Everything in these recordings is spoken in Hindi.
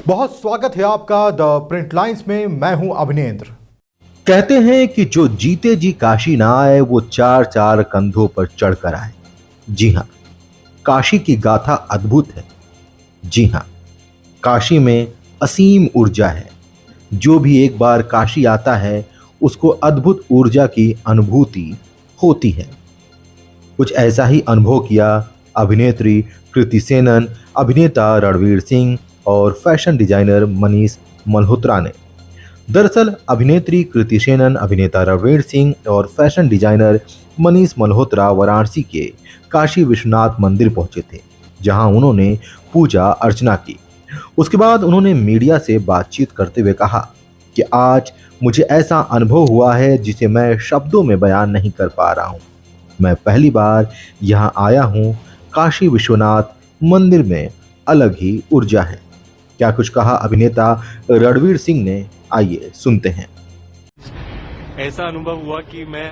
बहुत स्वागत है आपका द प्रिंट लाइंस में। मैं हूं अभिनेंद्र। कहते हैं कि जो जीते जी काशी ना आए वो चार चार कंधों पर चढ़कर आए। जी हां, काशी की गाथा अद्भुत है। जी हां, काशी में असीम ऊर्जा है। जो भी एक बार काशी आता है उसको अद्भुत ऊर्जा की अनुभूति होती है। कुछ ऐसा ही अनुभव किया अभिनेत्री कृति सेनन, अभिनेता रणवीर सिंह और फैशन डिजाइनर मनीष मल्होत्रा ने। दरअसल अभिनेत्री कृति सेनन, अभिनेता रणवीर सिंह और फैशन डिजाइनर मनीष मल्होत्रा वाराणसी के काशी विश्वनाथ मंदिर पहुंचे थे, जहां उन्होंने पूजा अर्चना की। उसके बाद उन्होंने मीडिया से बातचीत करते हुए कहा कि आज मुझे ऐसा अनुभव हुआ है जिसे मैं शब्दों में बयान नहीं कर पा रहा हूं। मैं पहली बार यहां आया हूं। काशी विश्वनाथ मंदिर में अलग ही ऊर्जा है। क्या कुछ कहा अभिनेता रणवीर सिंह ने, आइए सुनते हैं। ऐसा अनुभव हुआ कि मैं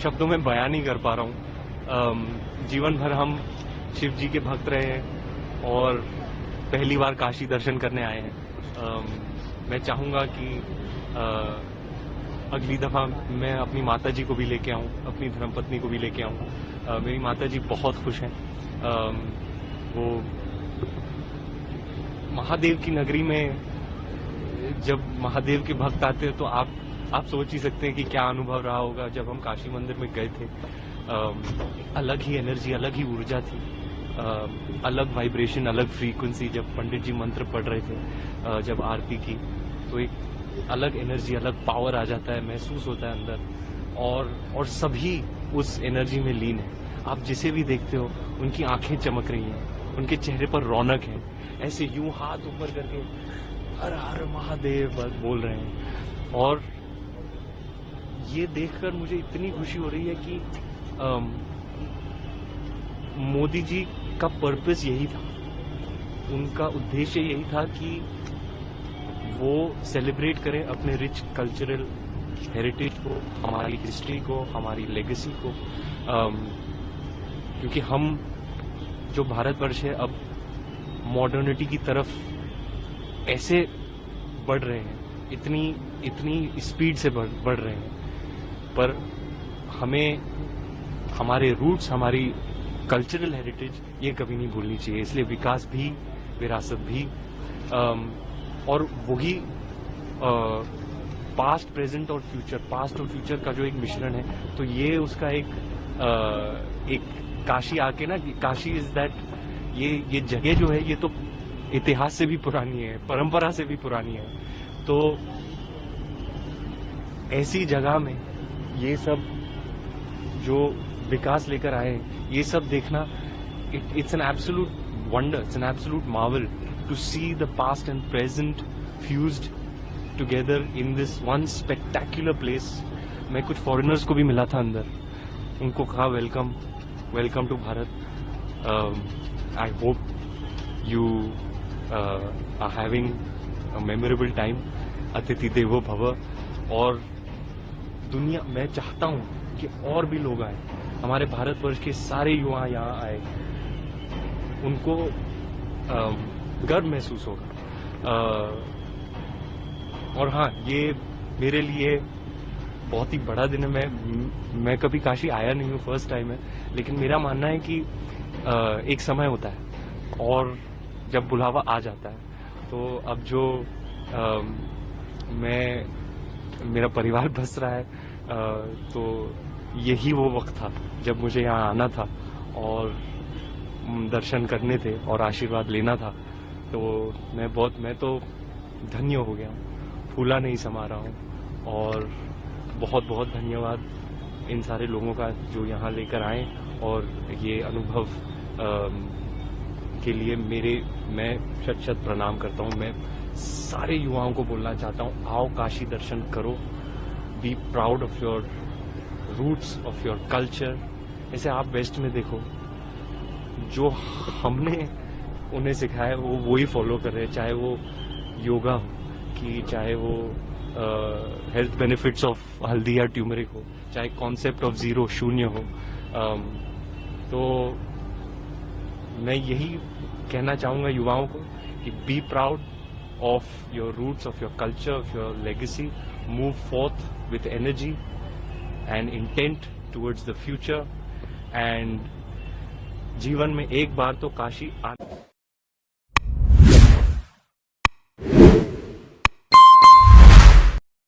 शब्दों में बयान नहीं कर पा रहा हूँ। जीवन भर हम शिव जी के भक्त रहे हैं और पहली बार काशी दर्शन करने आए हैं। मैं चाहूँगा कि अगली दफ़ा मैं अपनी माता जी को भी लेके आऊँ, अपनी धर्मपत्नी को भी लेके आऊँ। मेरी माता जी बहुत खुश हैं। वो महादेव की नगरी में जब महादेव के भक्त आते हैं तो आप सोच ही सकते हैं कि क्या अनुभव रहा होगा जब हम काशी मंदिर में गए थे। अलग ही एनर्जी, अलग ही ऊर्जा थी, अलग वाइब्रेशन, अलग फ्रीक्वेंसी। जब पंडित जी मंत्र पढ़ रहे थे, जब आरती की, तो एक अलग एनर्जी, अलग पावर आ जाता है, महसूस होता है अंदर। और सभी उस एनर्जी में लीन है। आप जिसे भी देखते हो उनकी आंखें चमक रही हैं, उनके चेहरे पर रौनक है। ऐसे यूं हाथ ऊपर करके हर हर महादेव बोल रहे हैं। और ये देखकर मुझे इतनी खुशी हो रही है कि मोदी जी का पर्पस यही था, उनका उद्देश्य यही था कि वो सेलिब्रेट करें अपने रिच कल्चरल हेरिटेज को, हमारी हिस्ट्री को, हमारी लेगेसी को। क्योंकि हम जो भारतवर्ष है अब मॉडर्निटी की तरफ ऐसे बढ़ रहे हैं, इतनी स्पीड से बढ़ रहे हैं, पर हमें हमारे रूट्स, हमारी कल्चरल हेरिटेज ये कभी नहीं भूलनी चाहिए। इसलिए विकास भी, विरासत भी, और वही पास्ट, प्रेजेंट और फ्यूचर, पास्ट और फ्यूचर का जो एक मिश्रण है, तो ये उसका एक काशी आके ना, काशी इज दैट, ये जगह जो है ये तो इतिहास से भी पुरानी है, परंपरा से भी पुरानी है। तो ऐसी जगह में ये सब जो विकास लेकर आए, ये सब देखना, it's an absolute wonder, it's an absolute marvel to see the past and present fused together in this one spectacular place. मैं कुछ फॉरेनर्स को भी मिला था अंदर, उनको कहा welcome, welcome to Bharat. I hope you are having a memorable time, अतिथि देवो भव। और दुनिया, मैं चाहता हूं कि और भी लोग आए, हमारे भारतवर्ष के सारे युवा यहाँ आए, उनको गर्व महसूस होगा। और हाँ, ये मेरे लिए बहुत ही बड़ा दिन है। मैं कभी काशी आया नहीं हूँ, फर्स्ट टाइम है, लेकिन मेरा मानना है कि एक समय होता है और जब बुलावा आ जाता है तो अब जो मेरा परिवार बस रहा है, तो यही वो वक्त था जब मुझे यहाँ आना था और दर्शन करने थे और आशीर्वाद लेना था। तो मैं तो धन्य हो गया, फूला नहीं समा रहा हूँ। और बहुत बहुत धन्यवाद इन सारे लोगों का जो यहाँ लेकर आए और ये अनुभव के लिए मैं शत शत प्रणाम करता हूँ। मैं सारे युवाओं को बोलना चाहता हूँ, आओ काशी दर्शन करो, be proud of your roots, of your culture. ऐसे आप वेस्ट में देखो, जो हमने उन्हें सिखाया वो ही फॉलो कर रहे हैं, चाहे वो योगा हो, कि चाहे वो हेल्थ बेनिफिट्स ऑफ हल्दी या ट्यूमरिक हो, चाहे कॉन्सेप्ट ऑफ जीरो, शून्य हो। तो मैं यही कहना चाहूंगा युवाओं को कि be proud of your roots, of your culture, of your legacy, move forth with energy and intent towards the future, and जीवन में एक बार तो काशी